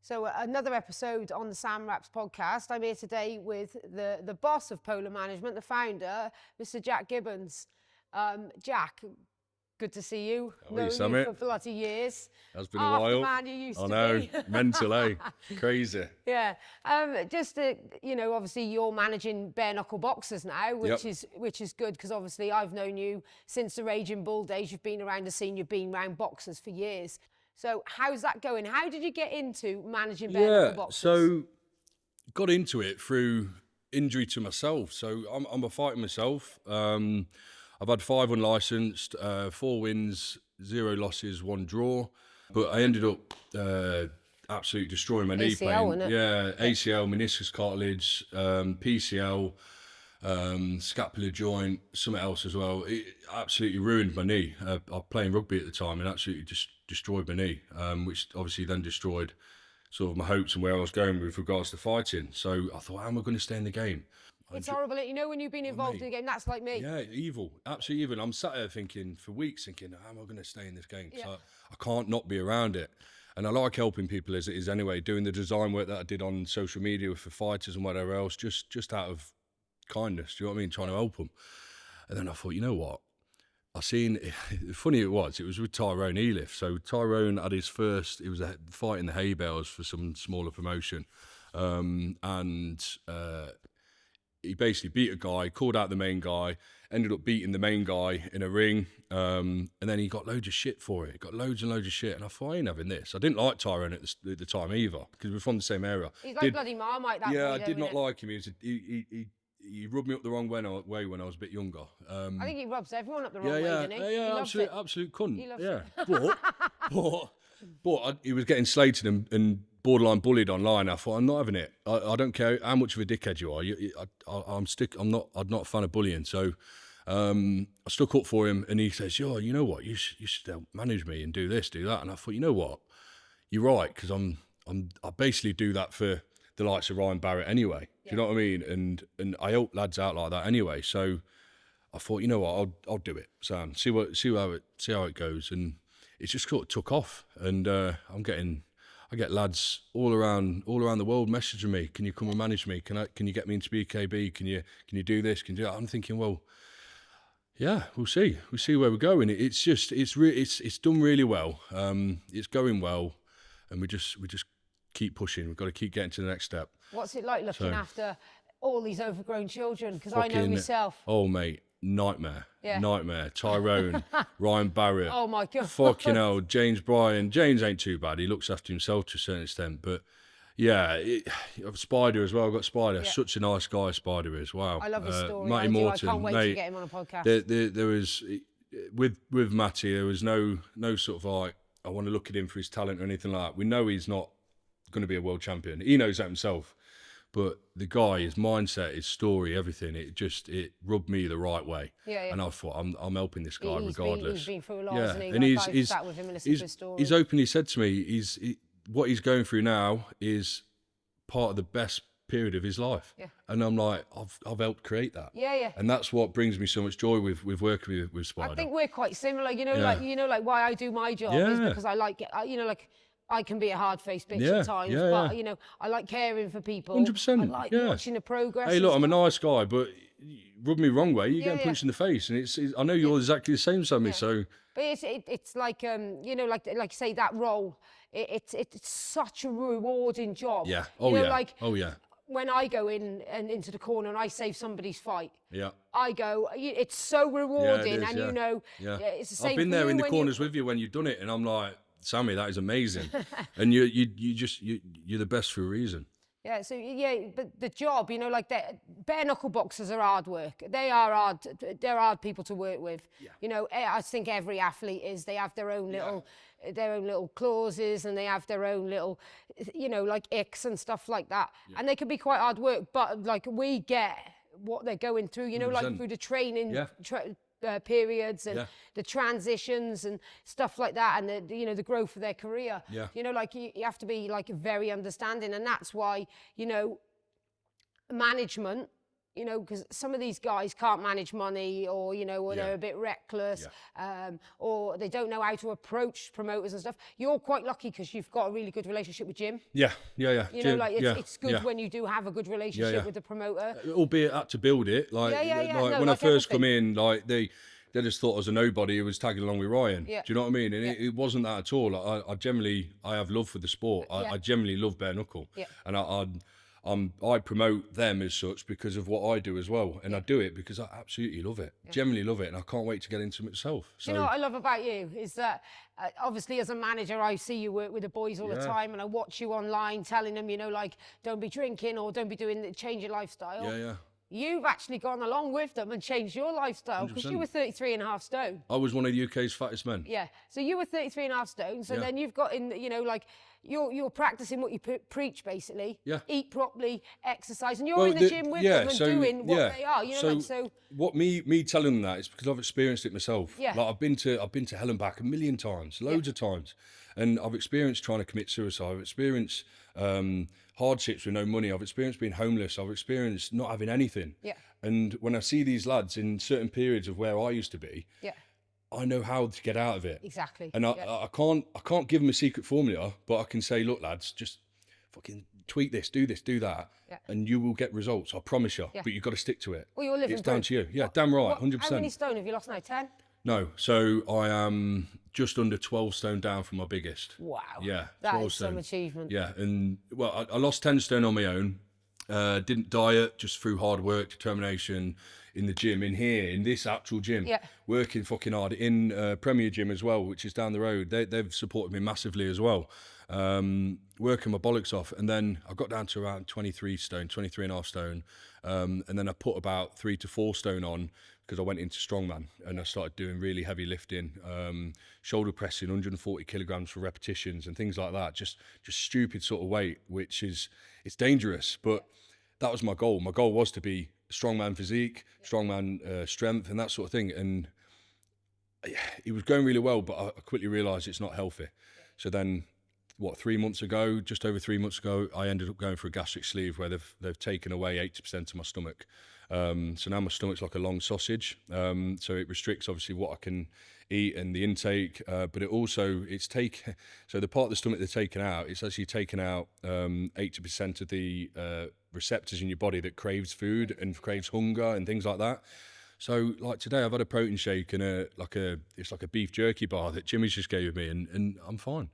So another episode on the Sam Wraps podcast. I'm here today with the boss of Polar Management, the founder, Mr. Jack Gibbons. Jack, good to see you. How are you, Sammy? For bloody years. It's been a while. The man you used to be. I know, mental, eh? Crazy. Yeah. Just obviously you're managing bare knuckle boxers now, which is good because obviously I've known you since the Raging Bull days. You've been around the scene. You've been around boxers for years. So how's that going? How did you get into managing bare knuckle boxers? So got into it through injury to myself. So I'm a fighter myself. I've had 5 unlicensed, 4 wins, 0 losses, 1 draw. But I ended up absolutely destroying my knee. ACL, wasn't it? Yeah, ACL, meniscus cartilage, PCL, scapular joint, something else as well. It absolutely ruined my knee. I was playing rugby at the time and absolutely just destroyed my knee, which obviously then destroyed sort of my hopes and where I was going with regards to fighting. So I thought, how am I going to stay in the game? It's horrible. You know, when you've been involved in the game, that's like me. Yeah, evil, absolutely evil. I'm sat there thinking for weeks, how am I going to stay in this game? Yeah. So I can't not be around it. And I like helping people as it is anyway, doing the design work that I did on social media for fighters and whatever else, just out of kindness, do you know what I mean? Trying to help them. And then I thought, you know what? Funny it was with Tyrone Eliff. So Tyrone had his first, it was a fight in the hay bales for some smaller promotion. He basically beat a guy, called out the main guy, ended up beating the main guy in a ring, and then he got loads of shit for it. He got loads and loads of shit, and I thought, I ain't having this. I didn't like Tyrone at the time either, because we're from the same area. He's like bloody Marmite, that boy, I did not like him. He rubbed me up the wrong way when I was a bit younger. I think he rubs everyone up the wrong way, doesn't he? Yeah, absolute cunt. He loves it. But he was getting slated and borderline bullied online. I thought, I'm not having it. I don't care how much of a dickhead you are. I'm not a fan of bullying. So I stuck up for him, and he says, "Yo, you know what? You should help manage me and do this, do that." And I thought, you know what? You're right, because I basically do that for the likes of Ryan Barrett anyway. Do you know what I mean? And I help lads out like that anyway. So I thought, you know what? I'll do it, Sam. See how it goes. And it just sort of took off. And I get lads all around the world messaging me. Can you come and manage me? Can you get me into BKB? Can you do this? Can you do that? I'm thinking, well, yeah, we'll see. We'll see where we're going. It's done really well. It's going well, and we just keep pushing. We've got to keep getting to the next step. What's it like looking after all these overgrown children? Because I know myself. Oh, mate, nightmare. Yeah. Nightmare. Tyrone, Ryan Barrett. Oh, my God. Fucking hell, James Bryan. James ain't too bad. He looks after himself to a certain extent. But, yeah, Spider as well. I've got Spider. Yeah. Such a nice guy, Spider is. Wow. I love his story. Matty Morton. I can't wait to get him on a podcast. There was, with Matty, there was no sort of like, I want to look at him for his talent or anything like that. We know he's not going to be a world champion. He knows that himself. But the guy, his mindset, his story, everything, it rubbed me the right way. Yeah. And I thought, I'm helping this guy regardless. He's been through a lot, hasn't he? And I've sat with him and listened to his story. He's openly said to me, what he's going through now is part of the best period of his life. Yeah. And I'm like, I've helped create that. Yeah. And that's what brings me so much joy with working with Spider. I think we're quite similar. Like why I do my job is because I like it. I can be a hard-faced bitch at times, but I like caring for people. 100%. I like watching the progress. Hey, look, I'm a nice guy, but rub me wrong way, you get punched in the face, and it's I know you're exactly the same, Sammy. So, but it's like like you say, that role. It's such a rewarding job. Yeah. When I go into the corner and I save somebody's fight, I go, it's so rewarding, it's the same. I've been there in the corners with you when you've done it, and I'm like, Sammy, that is amazing. And you're the best for a reason. Yeah, so but the job, bare knuckle boxers are hard work. They are hard. They're hard people to work with. Yeah. I think every athlete is. They have their own little clauses, and they have their own little, like icks and stuff like that. Yeah. And they can be quite hard work, but like we get what they're going through. 100%. Like through the training. Yeah. Periods and the transitions and stuff like that, and the growth of their career. Yeah. You have to be like very understanding, and that's why management you know, because some of these guys can't manage money, or, you know, or they're a bit reckless, or they don't know how to approach promoters and stuff. You're quite lucky because you've got a really good relationship with Jim. Yeah. You know, like it's good when you do have a good relationship with the promoter. Albeit had to build it. Like, when I first come in, like they just thought I was a nobody who was tagging along with Ryan. Yeah. Do you know what I mean? And it wasn't that at all. Like, I have love for the sport. I generally love bare knuckle. Yeah. And I promote them as such because of what I do as well. And I do it because I absolutely love it. Generally love it. And I can't wait to get into it myself. So, you know what I love about you is that obviously as a manager, I see you work with the boys all the time, and I watch you online telling them, you know, like, don't be drinking or don't be change your lifestyle. Yeah. You've actually gone along with them and changed your lifestyle, because you were 33.5 stone. I was one of the UK's fattest men. Yeah. So you were 33.5 stone. So then you've got in, you know, like, you're practicing what you preach, basically. Yeah. Eat properly, exercise, and you're in the gym with them and doing what they are. You know, so what me telling them that is because I've experienced it myself. Yeah. Like I've been to hell and back a million times, loads of times, and I've experienced trying to commit suicide. I've experienced hardships with no money. I've experienced being homeless. I've experienced not having anything. Yeah. And when I see these lads in certain periods of where I used to be, I know how to get out of it. Exactly. And I can't give them a secret formula, but I can say, look, lads, just fucking tweak this, do that, and you will get results. I promise you. But you've got to stick to it. Well, you're living It's down to you. Yeah, damn right, 100%. How many stone have you lost now? 10? No, so I am just under 12 stone down from my biggest. Wow. Yeah, that 12 is stone. some achievement. Yeah, and well, I lost 10 stone on my own. Didn't diet, just through hard work, determination in the gym, in this actual gym. Yeah. Working fucking hard in Premier Gym as well, which is down the road. They've supported me massively as well. Working my bollocks off, and then I got down to around 23 and a half stone, and then I put about 3 to 4 stone on because I went into strongman and I started doing really heavy lifting, shoulder pressing 140 kilograms for repetitions and things like that. Just stupid sort of weight, which it's dangerous, but that was my goal. My goal was to be strongman physique, strongman strength, and that sort of thing. And it was going really well, but I quickly realised it's not healthy. So then, just over 3 months ago, I ended up going for a gastric sleeve where they've taken away 80% of my stomach. So now my stomach's like a long sausage. So it restricts obviously what I can eat and the intake, but so the part of the stomach they're taking out, it's actually taken out 80% of the receptors in your body that craves food and craves hunger and things like that. So like today I've had a protein shake and it's like a beef jerky bar that Jimmy's just gave me, and I'm fine.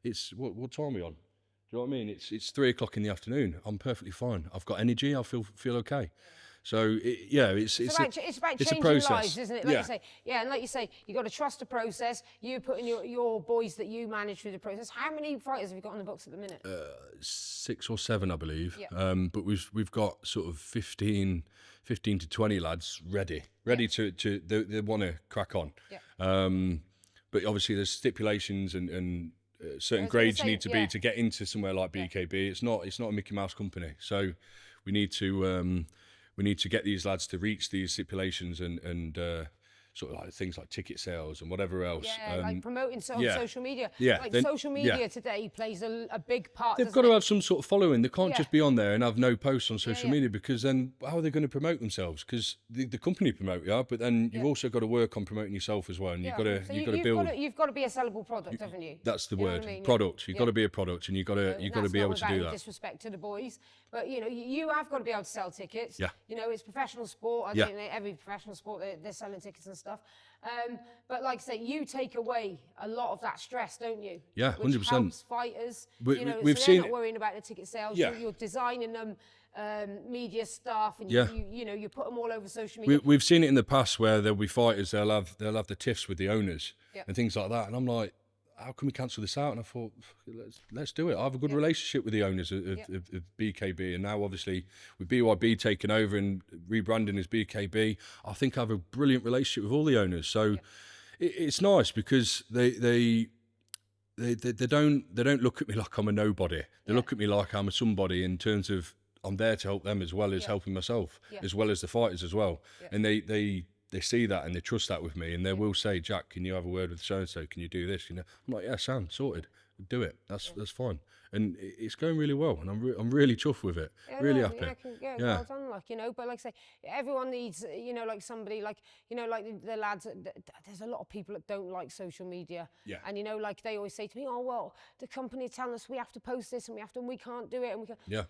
It's what time are we on? Do you know what I mean? It's 3 o'clock in the afternoon. I'm perfectly fine. I've got energy. I feel okay. So it's about changing lives, isn't it? Like you say, and like you say, you got to trust the process. You put in your boys that you manage through the process. How many fighters have you got on the books at the minute? 6 or 7, I believe. Yeah. But we've got sort of 15 to 20 lads ready to they want to crack on. Yeah. But obviously there's stipulations and certain grades you need to be to get into somewhere like BKB. It's not a Mickey Mouse company, so we need to get these lads to reach these stipulations and sort of like things like ticket sales and whatever else. Yeah, like promoting on social media. Yeah, like social media today plays a big part. They've got to have some sort of following. They can't just be on there and have no posts on social media, because then how are they going to promote themselves? Because the company promote you, but then you've also got to work on promoting yourself as well, and you've got to build. You've got to be a sellable product, haven't you? That's the word, I mean? product. You've got to be a product, and you've got to be able to do that. Disrespect to the boys, but you know you have got to be able to sell tickets. Yeah. You know, it's professional sport. I think every professional sport they're selling tickets and stuff. But like I say, you take away a lot of that stress, don't you? Yeah, 100%. Which helps fighters. We've so seen they're not worrying about the ticket sales. Yeah. You're designing them media stuff, and you put them all over social media. We've seen it in the past where there'll be fighters, they'll have the tiffs with the owners and things like that, and I'm like, how can we cancel this out? And I thought, let's do it. I have a good relationship with the owners of BKB, and now obviously with BYB taking over and rebranding as BKB, I think I have a brilliant relationship with all the owners. So it's nice because they don't look at me like I'm a nobody. They look at me like I'm a somebody, in terms of I'm there to help them as well as helping myself, as well as the fighters as well. And they see that and they trust that with me, and they will say, Jack, can you have a word with so-and-so? Can you do this? I'm like, yeah, Sam, sorted. do it. That's fine, and it's going really well, and I'm really chuffed with it. Really happy. Well done, like, you know. But like I say, everyone needs, you know, like somebody like, you know, like the lads. There's a lot of people that don't like social media. Yeah. And you know, like they always say to me, oh well, the company are telling us we have to post this and we can't do it and we can't. Yeah.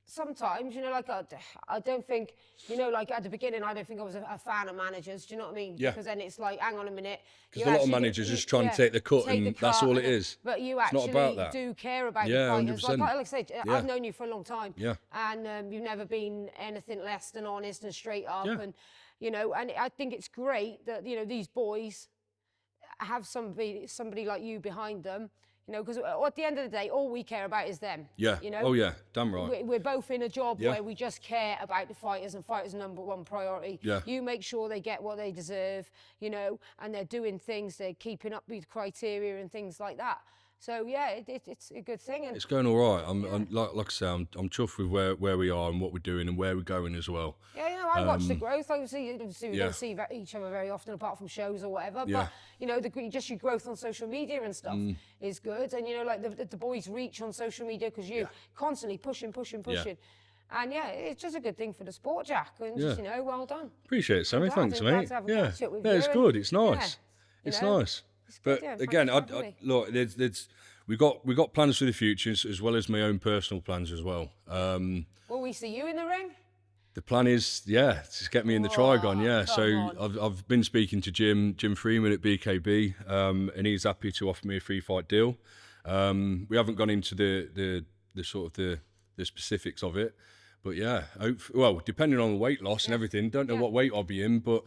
Sometimes, you know, like I don't think, you know, like at the beginning, I don't think I was a fan of managers. Do you know what I mean? Yeah. Because then it's like, hang on a minute. Because a lot of managers just try and take the cut, and that's all it is. But you it's actually not about that. do care about yeah, your fighters. 100%. Like I say, I've known you for a long time. Yeah. And you've never been anything less than honest and straight up. Yeah. And, you know, and I think it's great that, you know, these boys have somebody like you behind them. You know, because at the end of the day, all we care about is them. Yeah. You know? Oh, yeah. Damn right. We're both in a job where we just care about the fighters, and fighters are #1 priority. Yeah. You make sure they get what they deserve, you know, and they're doing things, they're keeping up with criteria and things like that. So yeah, it's a good thing. And it's going all right. I'm like I say, I'm chuffed with where we are and what we're doing and where we're going as well. Yeah, you know, I watch the growth. Obviously we don't see each other very often, apart from shows or whatever. Yeah. But you know, just your growth on social media and stuff is good. And you know, like the boys' reach on social media, because you constantly pushing. Yeah. And yeah, it's just a good thing for the sport, Jack. And just, you know, well done. Appreciate it, Sammy. Thanks, mate. Yeah, it's good. It's nice. It's nice. But again, look, we got plans for the future, as well as my own personal plans as well. Will we see you in the ring? The plan is, to get me in the Trigon, So I've been speaking to Jim Freeman at BKB, and he's happy to offer me a free fight deal. We haven't gone into the sort of the specifics of it, but well, depending on the weight loss and everything, don't know what weight I'll be in, but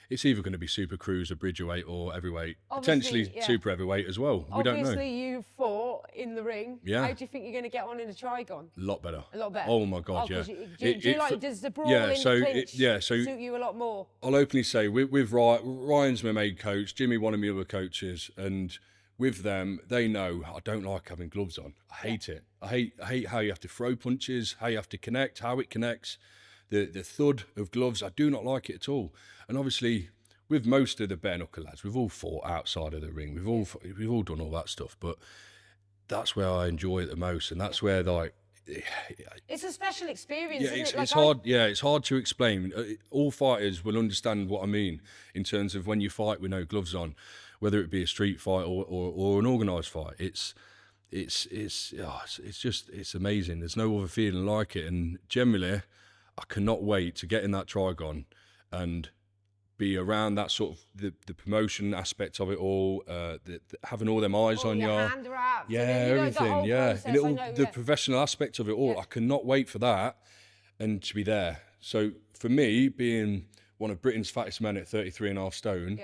it's either going to be super cruiser, bridgerweight, or heavyweight. Potentially super heavyweight as well. We don't know. Obviously, you fought in the ring. Yeah. How do you think you're going to get on in a Trigon? A lot better. A lot better. Oh my God, Do you like? Does the brawl in the clinch suit you a lot more? I'll openly say with Ryan's my main coach, Jimmy one of my other coaches, and with them, they know I don't like having gloves on. I hate it. I hate how you have to throw punches, how you have to connect, how it connects. The thud of gloves, I do not like it at all. And obviously, with most of the bare knuckle lads, we've all fought outside of the ring. We've all done all that stuff. But that's where I enjoy it the most, and that's where it's a special experience. Yeah, isn't it? it's hard. Yeah, it's hard to explain. All fighters will understand what I mean in terms of when you fight with no gloves on, whether it be a street fight or an organised fight. It's amazing. There's no other feeling like it, and generally, I cannot wait to get in that Trigon and be around that sort of the promotion aspect of it all, having all them eyes on you. Hand wraps, everything, process, the professional aspect of it all. I cannot wait for that and to be there. So for me, being one of Britain's fattest men at 33 and a half stone,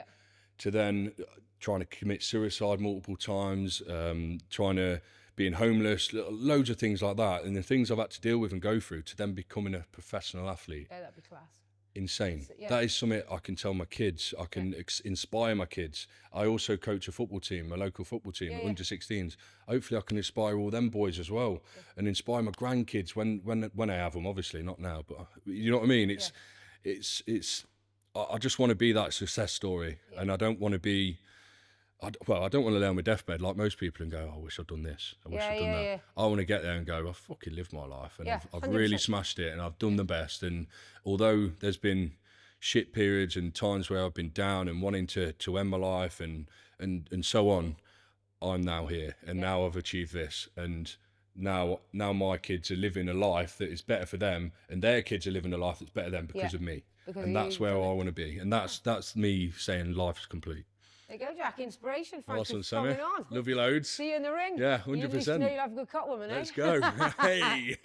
to then trying to commit suicide multiple times, trying to being homeless, loads of things like that, and the things I've had to deal with and go through, to then becoming a professional athlete. Yeah, that'd be class. Insane. That is something I can tell my kids. I can inspire my kids. I also coach a football team, a local football team, under 16s. Hopefully I can inspire all them boys as well, and inspire my grandkids when I have them, obviously not now, but you know what I mean? I just want to be that success story, and I don't want to be, I don't want to lay on my deathbed like most people and go, oh, I wish I'd done this, I wish I'd done that. I want to get there and go, I fucking lived my life, and I've really smashed it, and I've done the best. And although there's been shit periods and times where I've been down and wanting to end my life and so on, I'm now here, and now I've achieved this, and now my kids are living a life that is better for them, and their kids are living a life that's better for them because of me. And that's where I want to be, and that's me saying life is complete. There you go, Jack. Inspiration. Thank Awesome, you for Sammy. coming on. Love you loads. See you in the ring. Yeah, 100%. You know you'll have a good cut woman, eh? Let's go. Hey.